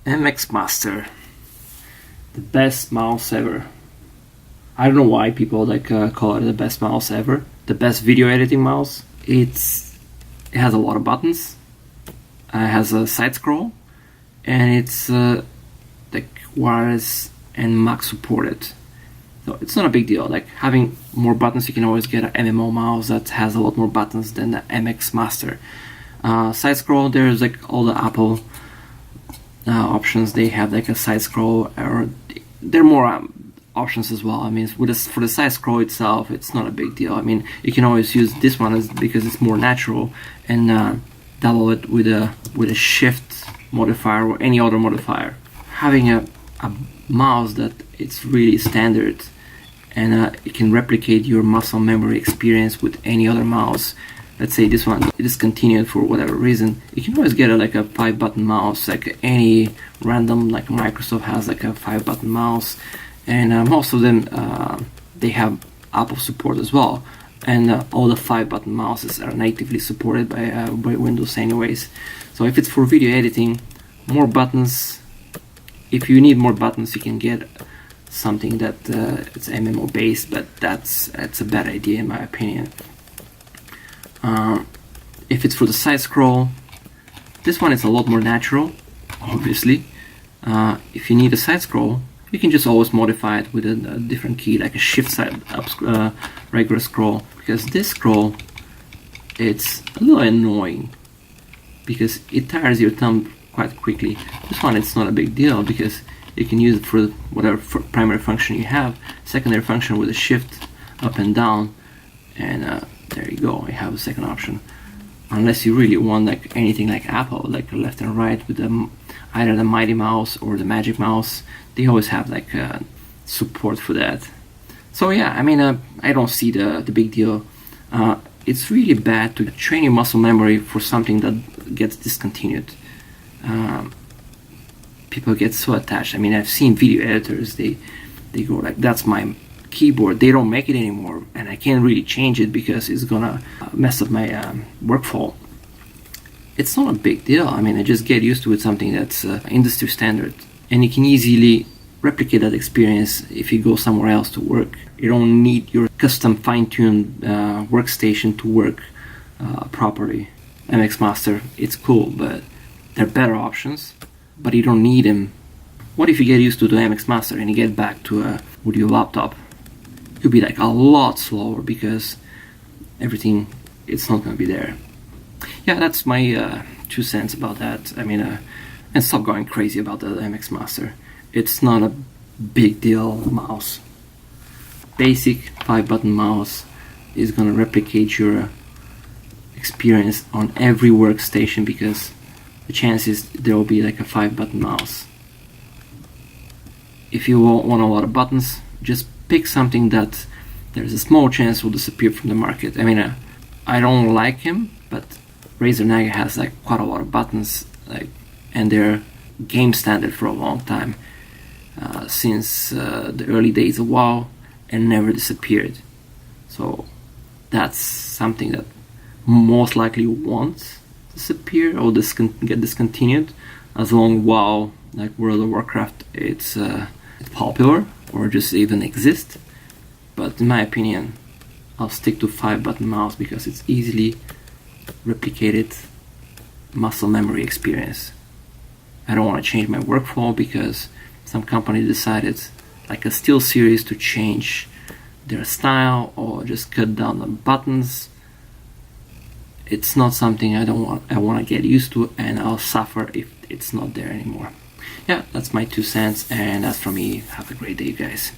MX Master, the best mouse ever. I don't know why people call it the best mouse ever. The best video editing mouse. It has a lot of buttons. It has a side scroll, and it's like wireless and Mac supported. So it's not a big deal. Like having more buttons, you can always get an MMO mouse that has a lot more buttons than the MX Master. Side scroll, there's like all the Apple options. They have like a side scroll, or there are more options as well. I mean, for the side scroll itself, it's not a big deal. I mean, you can always use this one because it's more natural, and double it with a shift modifier or any other modifier. Having a mouse that it's really standard, and it can replicate your muscle memory experience with any other mouse. Let's say this one is discontinued for whatever reason, you can always get like a 5-button mouse, like any random, like Microsoft has like a 5-button mouse, and most of them they have Apple support as well, and all the 5-button mouses are natively supported by Windows anyways. So if it's for video editing, more buttons. If you need more buttons, you can get something that it's MMO based, but that's a bad idea in my opinion. If it's for the side scroll, this one is a lot more natural, obviously. If you need a side scroll, you can just always modify it with a different key, like a shift side up regular scroll, because this scroll, it's a little annoying because it tires your thumb quite quickly. This one, it's not a big deal because you can use it for whatever primary function you have, secondary function with a shift up and down, and there you go, you have a second option. Unless you really want like anything like Apple, like left and right with either the Mighty Mouse or the Magic Mouse, they always have like support for that. So yeah, I mean, I don't see the big deal. It's really bad to train your muscle memory for something that gets discontinued. People get so attached. I mean, I've seen video editors, they go like, that's my keyboard, they don't make it anymore, and I can't really change it because it's gonna mess up my workflow. It's not a big deal. I mean, I just get used to it, something that's industry standard, and you can easily replicate that experience if you go somewhere else to work. You don't need your custom fine-tuned workstation to work properly. MX Master, it's cool, but there are better options, but you don't need them. What if you get used to the MX Master and you get back to with your laptop? You'll be like a lot slower because everything, it's not gonna be there. Yeah, that's my 2 cents about that. I mean, and stop going crazy about the MX Master. It's not a big deal mouse. Basic 5-button mouse is gonna replicate your experience on every workstation because the chances there will be like a 5-button mouse. If you want a lot of buttons, just pick something that there's a small chance will disappear from the market. I mean, I don't like him, but Razer Naga has like quite a lot of buttons, like, and they're game standard for a long time, since the early days of WoW, and never disappeared. So that's something that most likely won't disappear or get discontinued as long WoW, like World of Warcraft, it's popular or just even exist. But in my opinion, I'll stick to 5-button mouse because it's easily replicated muscle memory experience. I don't want to change my workflow because some company decided, like a SteelSeries, to change their style or just cut down the buttons. It's not something I want to get used to, and I'll suffer if it's not there anymore. Yeah, that's my 2 cents, and that's from me. Have a great day, guys.